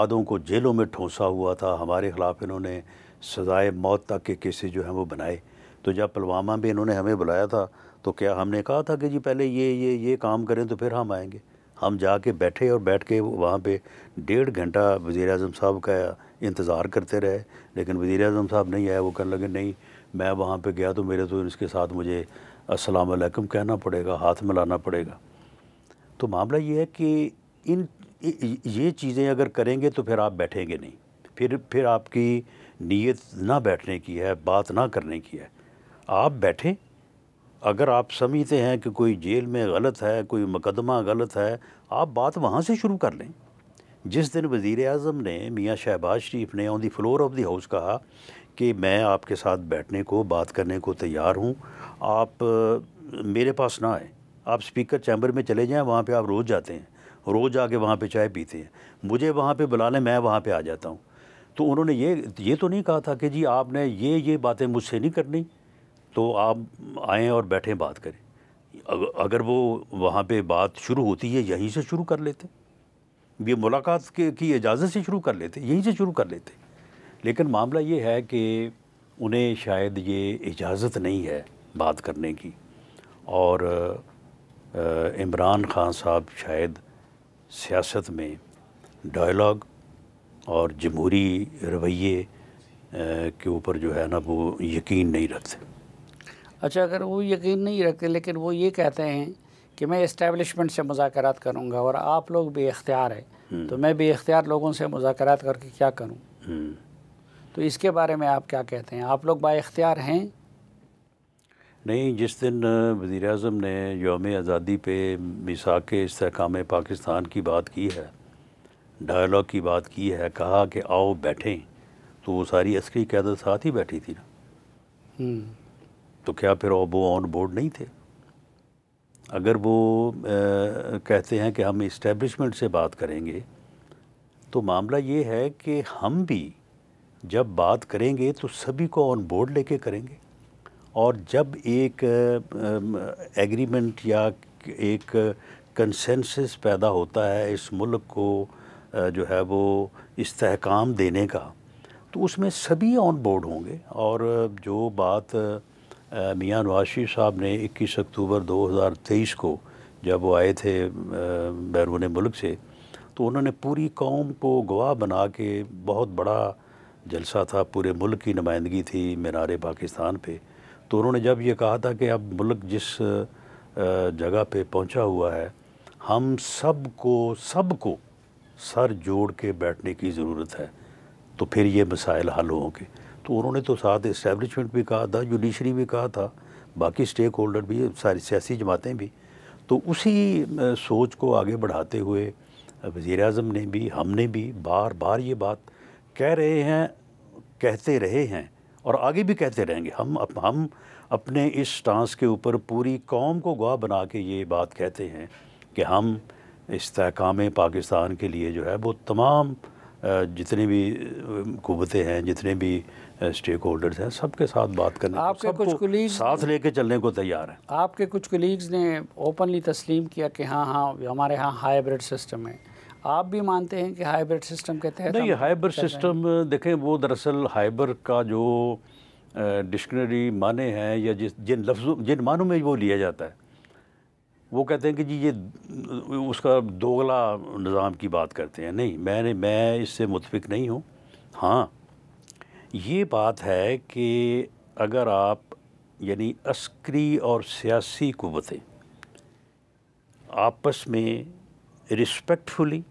آدھوں کو جیلوں میں ٹھونسا ہوا تھا، ہمارے خلاف انہوں نے سزائے موت تک کے کیسز جو ہیں وہ بنائے. تو جب پلوامہ میں انہوں نے ہمیں بلایا تھا تو کیا ہم نے کہا تھا کہ جی پہلے یہ کام کریں تو پھر ہم آئیں گے؟ ہم جا کے بیٹھے اور بیٹھ کے وہاں پہ 1.5 گھنٹہ وزیر اعظم صاحب کا انتظار کرتے رہے، لیکن وزیر اعظم صاحب نہیں آئے. وہ کہنے لگے نہیں، میں وہاں پہ گیا تو میرے تو اس کے ساتھ مجھے السلام علیکم کہنا پڑے گا، ہاتھ ملانا پڑے گا. تو معاملہ یہ ہے کہ یہ چیزیں اگر کریں گے تو پھر آپ بیٹھیں گے نہیں، پھر آپ کی نیت نہ بیٹھنے کی ہے، بات نہ کرنے کی ہے. آپ بیٹھیں. اگر آپ سمجھتے ہیں کہ کوئی جیل میں غلط ہے، کوئی مقدمہ غلط ہے، آپ بات وہاں سے شروع کر لیں. جس دن وزیر اعظم نے میاں شہباز شریف نے آن دی فلور آف دی ہاؤس کہا کہ میں آپ کے ساتھ بیٹھنے کو، بات کرنے کو تیار ہوں، آپ میرے پاس نہ آئیں، آپ اسپیکر چیمبر میں چلے جائیں، وہاں پہ آپ روز جاتے ہیں، روز جا کے وہاں پہ چائے پیتے ہیں، مجھے وہاں پہ بلا لیں، میں وہاں پہ آ جاتا ہوں. تو انہوں نے یہ تو نہیں کہا تھا کہ جی آپ نے یہ باتیں مجھ سے نہیں کرنی، تو آپ آئیں اور بیٹھیں بات کریں. اگر وہ وہاں پہ بات شروع ہوتی ہے یہیں سے شروع کر لیتے، یہ ملاقات کی اجازت سے شروع کر لیتے، یہیں سے شروع کر لیتے. لیکن معاملہ یہ ہے کہ انہیں شاید یہ اجازت نہیں ہے بات کرنے کی، اور عمران خان صاحب شاید سیاست میں ڈائلاگ اور جمہوری رویے کے اوپر جو ہے نا وہ یقین نہیں رکھتے. اچھا، اگر وہ یقین نہیں رکھتے لیکن وہ یہ کہتے ہیں کہ میں اسٹیبلشمنٹ سے مذاکرات کروں گا اور آپ لوگ بے اختیار ہیں، تو میں بے اختیار لوگوں سے مذاکرات کر کے کیا کروں؟ تو اس کے بارے میں آپ کیا کہتے ہیں؟ آپ لوگ با اختیار ہیں؟ نہیں، جس دن وزیر اعظم نے یوم آزادی پہ میثاق استحکام پاکستان کی بات کی ہے، ڈائلاگ کی بات کی ہے، کہا کہ آؤ بیٹھیں، تو وہ ساری عسکری قیادت ساتھ ہی بیٹھی تھی نا. تو کیا پھر وہ آن بورڈ نہیں تھے؟ اگر وہ کہتے ہیں کہ ہم اسٹیبلشمنٹ سے بات کریں گے، تو معاملہ یہ ہے کہ ہم بھی جب بات کریں گے تو سبھی کو آن بورڈ لے کے کریں گے. اور جب ایک ایگریمنٹ یا ایک کنسنسس پیدا ہوتا ہے اس ملک کو جو ہے وہ استحکام دینے کا، تو اس میں سبھی آن بورڈ ہوں گے. اور جو بات میاں نواز شریف صاحب نے 21 اکتوبر 2023 کو جب وہ آئے تھے بیرون ملک سے، تو انہوں نے پوری قوم کو گواہ بنا کے، بہت بڑا جلسہ تھا، پورے ملک کی نمائندگی تھی مینار پاکستان پہ. تو انہوں نے جب یہ کہا تھا کہ اب ملک جس جگہ پہ پہنچا ہوا ہے، ہم سب کو سر جوڑ کے بیٹھنے کی ضرورت ہے، تو پھر یہ مسائل حل ہوں گے. تو انہوں نے تو ساتھ اسٹیبلشمنٹ بھی کہا تھا، جوڈیشری بھی کہا تھا، باقی سٹیک ہولڈر بھی، ساری سیاسی جماعتیں بھی. تو اسی سوچ کو آگے بڑھاتے ہوئے وزیر اعظم نے بھی، ہم نے بھی بار بار یہ بات کہہ رہے ہیں، کہتے رہے ہیں اور آگے بھی کہتے رہیں گے. ہم اپنے اس سٹانس کے اوپر پوری قوم کو گواہ بنا کے یہ بات کہتے ہیں کہ ہم استحکام پاکستان کے لیے جو ہے وہ تمام جتنے بھی قوتیں ہیں، جتنے بھی اسٹیک ہولڈرز ہیں، سب کے ساتھ بات کرنے آپ کے کچھ کولیگز ساتھ لے کے چلنے کو تیار ہیں۔ آپ کے کچھ کولیگز نے اوپنلی تسلیم کیا کہ ہاں ہمارے ہاں ہائیبرڈ سسٹم ہے، آپ بھی مانتے ہیں کہ ہائیبرڈ سسٹم کے تحت؟ نہیں، ہائیبرڈ سسٹم دیکھیں، وہ دراصل ہائیبر کا جو ڈکشنری معنی ہیں یا جن معنوں میں وہ لیا جاتا ہے، وہ کہتے ہیں کہ جی یہ اس کا دوغلا نظام کی بات کرتے ہیں۔ نہیں، میں اس سے متفق نہیں ہوں۔ ہاں، یہ بات ہے کہ اگر آپ یعنی عسکری اور سیاسی قوتیں آپس میں respectfully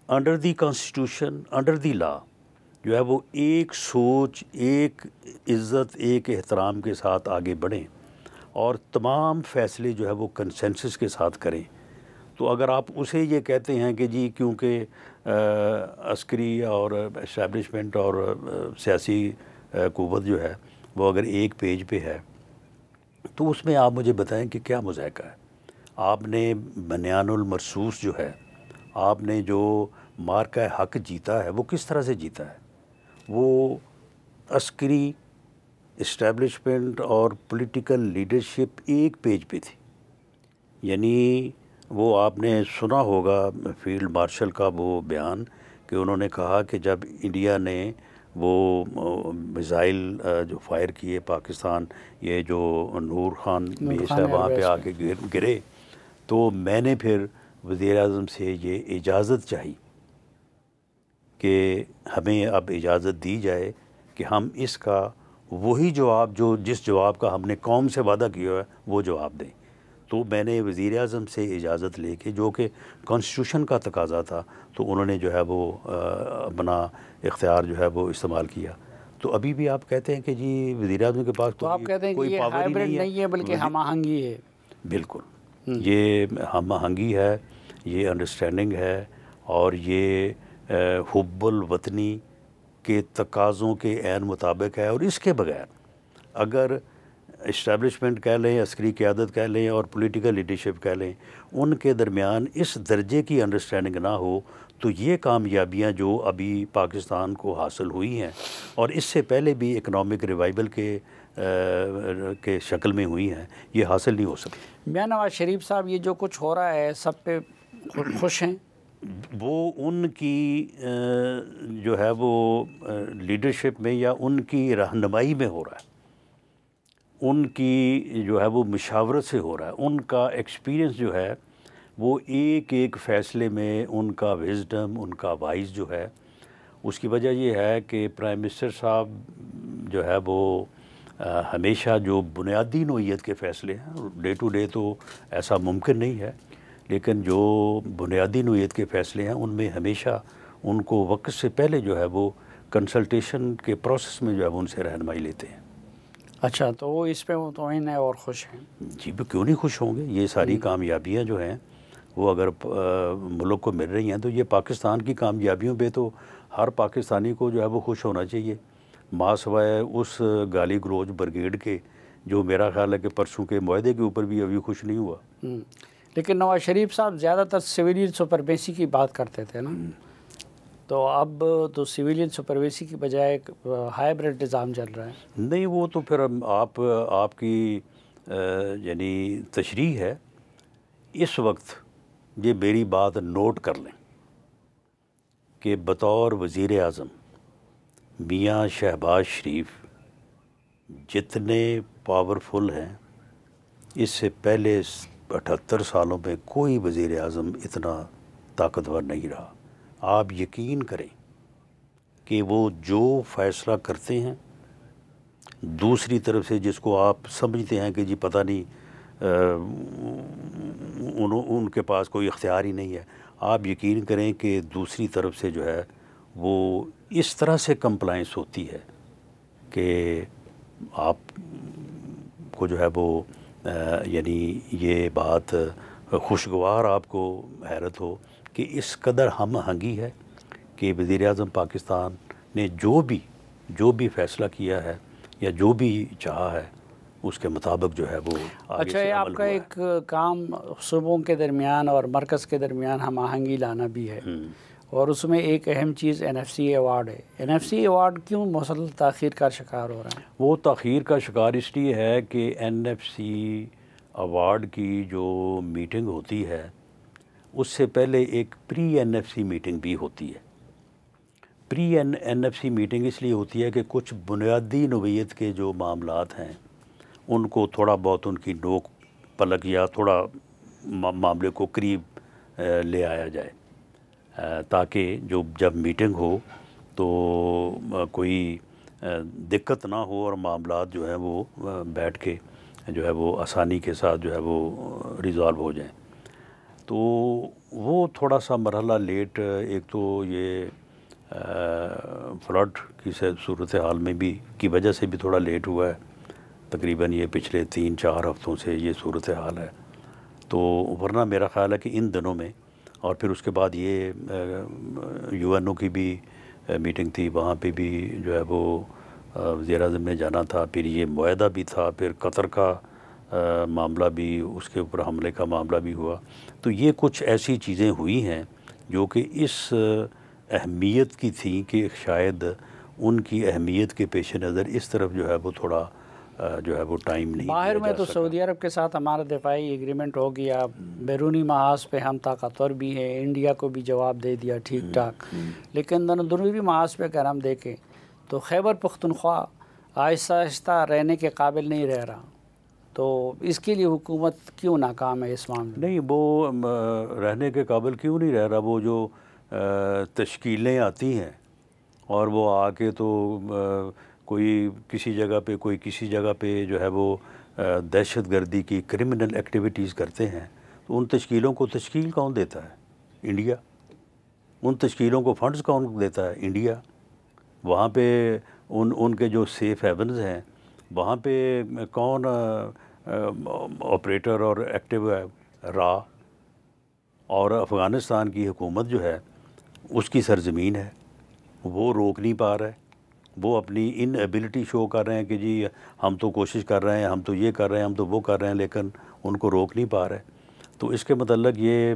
under the constitution, under the law جو ہے وہ ایک سوچ، ایک عزت، ایک احترام کے ساتھ آگے بڑھیں اور تمام فیصلے جو ہے وہ کنسنسس کے ساتھ کریں، تو اگر آپ اسے یہ کہتے ہیں کہ جی کیونکہ عسکری اور اسٹیبلشمنٹ اور سیاسی قوت جو ہے وہ اگر ایک پیج پہ ہے، تو اس میں آپ مجھے بتائیں کہ کیا مذائقہ ہے؟ آپ نے بنیان المرصوص جو ہے، آپ نے جو مارکہ حق جیتا ہے، وہ کس طرح سے جیتا ہے؟ وہ عسکری، اسٹیبلشمنٹ اور پولیٹیکل لیڈرشپ ایک پیج پہ تھی۔ یعنی وہ آپ نے سنا ہوگا فیلڈ مارشل کا وہ بیان کہ انہوں نے کہا کہ جب انڈیا نے وہ میزائل جو فائر کیے پاکستان، یہ جو نور خان بیس ہے وہاں پہ آ کے گرے، تو میں نے پھر وزیر اعظم سے یہ اجازت چاہی کہ ہمیں اب اجازت دی جائے کہ ہم اس کا وہی جواب جس جواب کا ہم نے قوم سے وعدہ کیا ہے وہ جواب دیں۔ تو میں نے وزیر اعظم سے اجازت لے کے، جو کہ کانسٹیٹیوشن کا تقاضا تھا، تو انہوں نے جو ہے وہ اپنا اختیار جو ہے وہ استعمال کیا۔ تو ابھی بھی آپ کہتے ہیں کہ جی وزیر اعظم کے پاس تو آپ کہتے ہیں کہ یہ ہائیبرڈ نہیں ہے بلکہ ہم آہنگی ہے؟ بالکل، یہ ہم آہنگی ہے، یہ انڈرسٹینڈنگ ہے، اور یہ حب الوطنی کے تقاضوں کے عین مطابق ہے۔ اور اس کے بغیر اگر اسٹیبلشمنٹ کہہ لیں، عسکری قیادت کہہ لیں اور پولیٹیکل لیڈرشپ کہہ لیں، ان کے درمیان اس درجے کی انڈرسٹینڈنگ نہ ہو، تو یہ کامیابیاں جو ابھی پاکستان کو حاصل ہوئی ہیں اور اس سے پہلے بھی اکنامک ریوائول کے شکل میں ہوئی ہیں، یہ حاصل نہیں ہو سکتی۔ میاں نواز شریف صاحب، یہ جو کچھ ہو رہا ہے سب پہ خوش ہیں؟ وہ ان کی جو ہے وہ لیڈرشپ میں یا ان کی رہنمائی میں ہو رہا ہے، ان کی جو ہے وہ مشاورت سے ہو رہا ہے، ان کا ایکسپیرینس جو ہے وہ ایک ایک فیصلے میں ان کا وزڈم، ان کا وائز جو ہے، اس کی وجہ یہ ہے کہ پرائم منسٹر صاحب جو ہے وہ ہمیشہ جو بنیادی نوعیت کے فیصلے ہیں، ڈے ٹو ڈے تو ایسا ممکن نہیں ہے، لیکن جو بنیادی نوعیت کے فیصلے ہیں ان میں ہمیشہ ان کو وقت سے پہلے جو ہے وہ کنسلٹیشن کے پروسیس میں جو ہے وہ ان سے رہنمائی لیتے ہیں۔ اچھا، تو وہ اس پہ مطمئن ہے اور خوش ہیں؟ جی کیوں نہیں خوش ہوں گے؟ یہ ساری کامیابیاں جو ہیں وہ اگر ملک کو مل رہی ہیں تو یہ پاکستان کی کامیابیوں پہ تو ہر پاکستانی کو جو ہے وہ خوش ہونا چاہیے، ماں سوائے اس گالی گلوچ بریگیڈ کے جو میرا خیال ہے کہ پرسوں کے معاہدے کے اوپر بھی ابھی خوش نہیں ہوا۔ لیکن نواز شریف صاحب زیادہ تر سویلین سپرمیسی کی بات کرتے تھے نا، تو اب تو سویلین سپرمیسی کی بجائے ہائیبرڈ نظام چل رہا ہے۔ نہیں، وہ تو پھر آپ کی یعنی تشریح ہے۔ اس وقت یہ میری بات نوٹ کر لیں کہ بطور وزیر اعظم میاں شہباز شریف جتنے پاورفل ہیں، اس سے پہلے 78 سالوں میں کوئی وزیر اعظم اتنا طاقتور نہیں رہا۔ آپ یقین کریں کہ وہ جو فیصلہ کرتے ہیں، دوسری طرف سے جس کو آپ سمجھتے ہیں کہ جی پتہ نہیں ان کے پاس کوئی اختیار ہی نہیں ہے، آپ یقین کریں کہ دوسری طرف سے جو ہے وہ اس طرح سے کمپلائنس ہوتی ہے کہ آپ کو جو ہے وہ یعنی یہ بات خوشگوار آپ کو حیرت ہو کہ اس قدر ہم آہنگی ہے کہ وزیر اعظم پاکستان نے جو بھی فیصلہ کیا ہے یا جو بھی چاہا ہے اس کے مطابق جو ہے وہ آگے سے عمل ہوا ہے۔ اچھا، یہ آپ کا ایک کام صوبوں کے درمیان اور مرکز کے درمیان ہم آہنگی لانا بھی ہے، اور اس میں ایک اہم چیز NFC ایوارڈ ہے. NFC ایوارڈ کیوں مسلسل تاخیر کا شکار ہو رہا ہے؟ وہ تاخیر کا شکار اس لیے ہے کہ NFC ایوارڈ کی جو میٹنگ ہوتی ہے اس سے پہلے ایک پری NFC میٹنگ بھی ہوتی ہے. پری NFC میٹنگ اس لیے ہوتی ہے کہ کچھ بنیادی نوعیت کے جو معاملات ہیں ان کو تھوڑا بہت ان کی نوک پلک یا تھوڑا معاملے کو قریب لے آیا جائے، تاکہ جب میٹنگ ہو تو کوئی دقت نہ ہو اور معاملات جو ہیں وہ بیٹھ کے جو ہے وہ آسانی کے ساتھ جو ہے وہ ریزالو ہو جائیں. تو وہ تھوڑا سا مرحلہ لیٹ، ایک تو یہ فلڈ کی صورتحال میں بھی کی وجہ سے بھی تھوڑا لیٹ ہوا ہے. تقریباً یہ پچھلے 3-4 ہفتوں سے یہ صورتحال ہے. تو ورنہ میرا خیال ہے کہ ان دنوں میں، اور پھر اس کے بعد یہ UNO کی بھی میٹنگ تھی، وہاں پہ بھی جو ہے وہ وزیر اعظم نے جانا تھا، پھر یہ معاہدہ بھی تھا، پھر قطر کا معاملہ بھی، اس کے اوپر حملے کا معاملہ بھی ہوا. تو یہ کچھ ایسی چیزیں ہوئی ہیں جو کہ اس اہمیت کی تھیں کہ شاید ان کی اہمیت کے پیش نظر اس طرف جو ہے وہ تھوڑا جو ہے وہ ٹائم نہیں باہر دیا میں جا تو سکا. سعودی عرب کے ساتھ ہمارا دفاعی ایگریمنٹ ہو گیا، بیرونی محاذ پہ ہم طاقتور بھی ہیں، انڈیا کو بھی جواب دے دیا ٹھیک ٹھاک. لیکن اندرونی محاذ پہ اگر ہم دیکھیں تو خیبر پختونخوا آہستہ آہستہ رہنے کے قابل نہیں رہ رہا. تو اس کے لیے حکومت کیوں ناکام ہے اس معاملے میں؟ نہیں، وہ رہنے کے قابل کیوں نہیں رہ رہا. وہ جو تشکیلیں آتی ہیں اور وہ آ کے تو کوئی کسی جگہ پہ کوئی کسی جگہ پہ جو ہے وہ دہشت گردی کی کرمنل ایکٹیویٹیز کرتے ہیں، تو ان تشکیلوں کو تشکیل کون دیتا ہے؟ انڈیا. ان تشکیلوں کو فنڈز کون دیتا ہے؟ انڈیا. وہاں پہ ان کے جو سیف ہیونز ہیں وہاں پہ کون آپریٹر اور ایکٹیو ہے؟ را. اور افغانستان کی حکومت جو ہے اس کی سرزمین ہے، وہ روک نہیں پا رہے. وہ اپنی ان ایبلٹی شو کر رہے ہیں کہ جی ہم تو کوشش کر رہے ہیں، ہم تو یہ کر رہے ہیں، ہم تو وہ کر رہے ہیں، لیکن ان کو روک نہیں پا رہے. تو اس کے متعلق یہ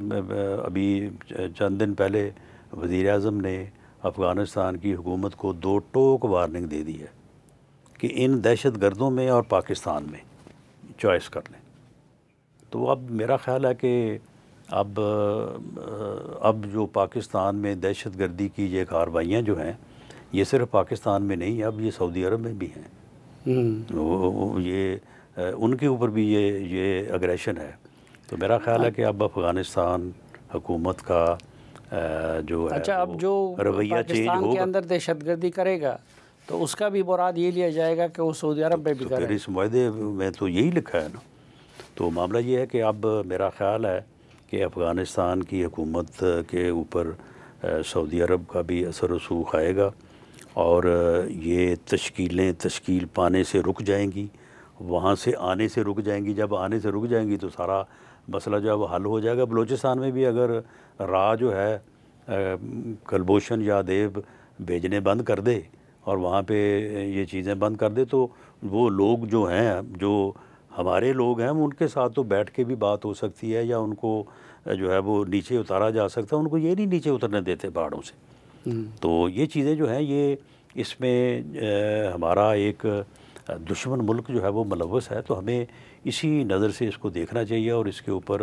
ابھی چند دن پہلے وزیر اعظم نے افغانستان کی حکومت کو 2 ٹوک وارننگ دے دی ہے کہ ان دہشت گردوں میں اور پاکستان میں چوائس کر لیں. تو اب میرا خیال ہے کہ اب جو پاکستان میں دہشت گردی کی یہ کارروائیاں جو ہیں یہ صرف پاکستان میں نہیں، اب یہ سعودی عرب میں بھی ہیں. یہ ان کے اوپر بھی یہ اگریشن ہے. تو میرا خیال ہے کہ اب افغانستان حکومت کا جو ہے اب جو رویہ چینج پاکستان کے ہوگا. اندر دہشت گردی کرے گا تو اس کا بھی مراد یہ لیا جائے گا کہ وہ سعودی عرب میں بھی تو کرے. پھر اس معاہدے میں تو یہی لکھا ہے نا. تو معاملہ یہ ہے کہ اب میرا خیال ہے کہ افغانستان کی حکومت کے اوپر سعودی عرب کا بھی اثر و رسوخ آئے گا، اور یہ تشکیلیں تشکیل پانے سے رک جائیں گی، وہاں سے آنے سے رک جائیں گی. جب آنے سے رک جائیں گی تو سارا مسئلہ جو ہے وہ حل ہو جائے گا. بلوچستان میں بھی اگر راہ جو ہے کلبھوشن یا دیو بھیجنے بند کر دے اور وہاں پہ یہ چیزیں بند کر دے تو وہ لوگ جو ہیں، جو ہمارے لوگ ہیں، ان کے ساتھ تو بیٹھ کے بھی بات ہو سکتی ہے، یا ان کو جو ہے وہ نیچے اتارا جا سکتا ہے. ان کو یہ نہیں نیچے اترنے دیتے پہاڑوں سے. تو یہ چیزیں جو ہیں یہ اس میں ہمارا ایک دشمن ملک جو ہے وہ ملوث ہے. تو ہمیں اسی نظر سے اس کو دیکھنا چاہیے اور اس کے اوپر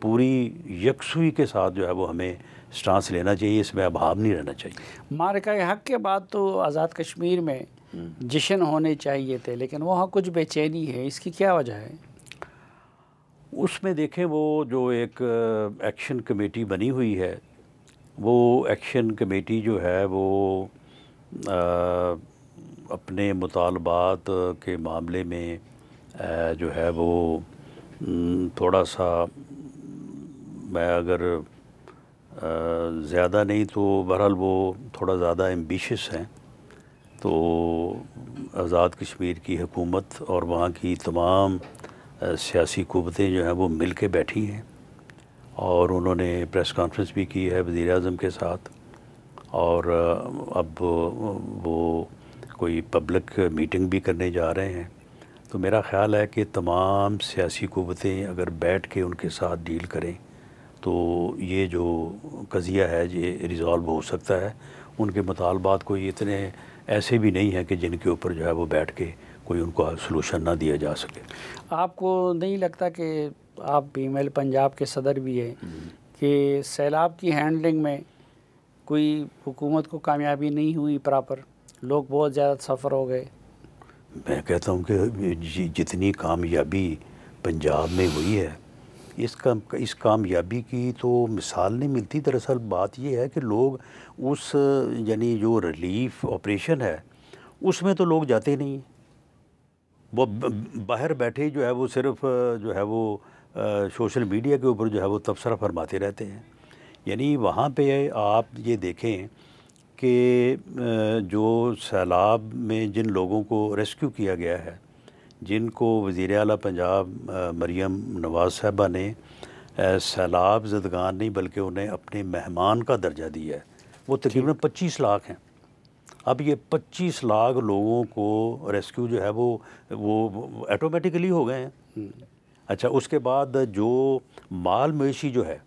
پوری یکسوئی کے ساتھ جو ہے وہ ہمیں سٹانس لینا چاہیے. اس میں ابہام نہیں رہنا چاہیے. معرکہ حق کے بعد تو آزاد کشمیر میں جشن ہونے چاہیے تھے، لیکن وہاں کچھ بے چینی ہے. اس کی کیا وجہ ہے؟ اس میں دیکھیں وہ جو ایک ایکشن کمیٹی بنی ہوئی ہے، وہ ایکشن کمیٹی جو ہے وہ اپنے مطالبات کے معاملے میں جو ہے وہ تھوڑا سا، میں اگر زیادہ نہیں تو بہرحال وہ تھوڑا زیادہ ایمبیشس ہیں. تو آزاد کشمیر کی حکومت اور وہاں کی تمام سیاسی قوتیں جو ہیں وہ مل کے بیٹھی ہیں، اور انہوں نے پریس کانفرنس بھی کی ہے وزیر اعظم کے ساتھ، اور اب وہ کوئی پبلک میٹنگ بھی کرنے جا رہے ہیں. تو میرا خیال ہے کہ تمام سیاسی قوتیں اگر بیٹھ کے ان کے ساتھ ڈیل کریں تو یہ جو قضیہ ہے یہ ریزالو ہو سکتا ہے. ان کے مطالبات کوئی اتنے ایسے بھی نہیں ہیں کہ جن کے اوپر جو ہے وہ بیٹھ کے کوئی ان کو سلوشن نہ دیا جا سکے. آپ کو نہیں لگتا کہ آپ BML پنجاب کے صدر بھی ہیں کہ سیلاب کی ہینڈلنگ میں کوئی حکومت کو کامیابی نہیں ہوئی پراپر، لوگ بہت زیادہ سفر ہو گئے؟ میں کہتا ہوں کہ جتنی کامیابی پنجاب میں ہوئی ہے اس کامیابی کی تو مثال نہیں ملتی. دراصل بات یہ ہے کہ لوگ اس یعنی جو ریلیف آپریشن ہے اس میں تو لوگ جاتے نہیں ہیں. وہ باہر بیٹھے جو ہے وہ صرف جو ہے وہ سوشل میڈیا کے اوپر جو ہے وہ تبصرہ فرماتے رہتے ہیں. یعنی وہاں پہ آپ یہ دیکھیں کہ جو سیلاب میں جن لوگوں کو ریسکیو کیا گیا ہے، جن کو وزیر اعلیٰ پنجاب مریم نواز صاحبہ نے سیلاب زدگان نہیں بلکہ انہیں اپنے مہمان کا درجہ دیا ہے، وہ تقریباً 25 لاکھ ہیں. اب یہ 25 لاکھ لوگوں کو ریسکیو جو ہے وہ آٹومیٹکلی ہو گئے ہیں. اچھا، اس کے بعد جو مال مویشی جو ہے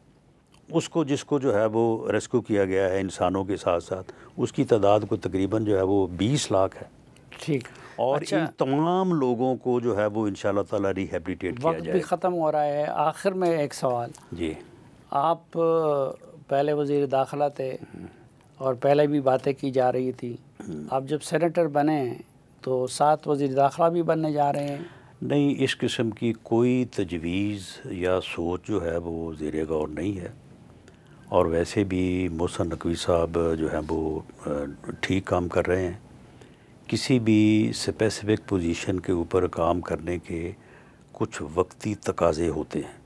جس کو جو ہے وہ ریسکیو کیا گیا ہے انسانوں کے ساتھ ساتھ، اس کی تعداد کو تقریباً جو ہے وہ 20 لاکھ ہے. ٹھیک. اور ان تمام لوگوں کو جو ہے وہ انشاءاللہ تعالیٰ ریہیبلیٹیٹ کیا جائے. وقت بھی ختم ہو رہا ہے. آخر میں ایک سوال. جی. آپ پہلے وزیر داخلہ تھے اور پہلے بھی باتیں کی جا رہی تھی. آپ جب سینیٹر بنے تو ساتھ وزیر داخلہ بھی بننے جا رہے ہیں. نہیں، اس قسم کی کوئی تجویز یا سوچ جو ہے وہ زیر غور نہیں ہے. اور ویسے بھی محسن نقوی صاحب جو ہیں وہ ٹھیک کام کر رہے ہیں. کسی بھی اسپیسیفک پوزیشن کے اوپر کام کرنے کے کچھ وقتی تقاضے ہوتے ہیں.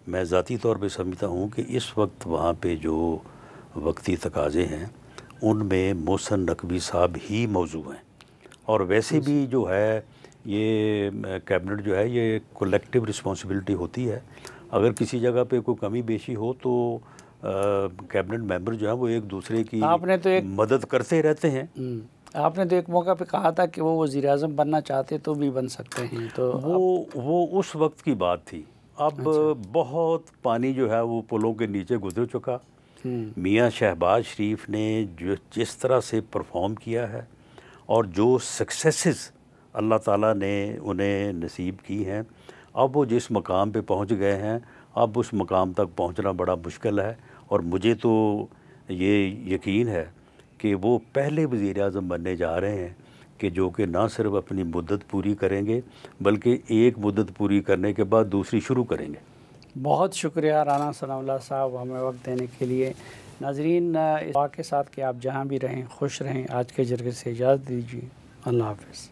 میں ذاتی طور پہ سمجھتا ہوں کہ اس وقت وہاں پہ جو وقتی تقاضے ہیں ان میں محسن نقوی صاحب ہی موضوع ہیں. اور ویسے بھی جو ہے یہ کیبنٹ جو ہے یہ کولیکٹیو رسپانسبلٹی ہوتی ہے. اگر کسی جگہ پہ کوئی کمی بیشی ہو تو کیبنٹ ممبر جو ہیں وہ ایک دوسرے کی مدد کرتے رہتے ہیں. آپ نے تو ایک موقع پہ کہا تھا کہ وہ وزیر اعظم بننا چاہتے تو بھی بن سکتے ہیں. تو وہ اس وقت کی بات تھی. اب بہت پانی جو ہے وہ پلوں کے نیچے گزر چکا. میاں شہباز شریف نے جس طرح سے پرفارم کیا ہے اور جو سکسیسز اللہ تعالیٰ نے انہیں نصیب کی ہیں، اب وہ جس مقام پہ پہنچ گئے ہیں اب اس مقام تک پہنچنا بڑا مشکل ہے. اور مجھے تو یہ یقین ہے کہ وہ پہلے وزیر اعظم بننے جا رہے ہیں کہ جو کہ نہ صرف اپنی مدت پوری کریں گے بلکہ ایک مدت پوری کرنے کے بعد دوسری شروع کریں گے. بہت شکریہ رانا ثناء اللہ صاحب ہمیں وقت دینے کے لیے. ناظرین، اس دعا کے ساتھ کہ آپ جہاں بھی رہیں خوش رہیں. آج کے جرگے سے اجازت دیجیے. اللہ حافظ.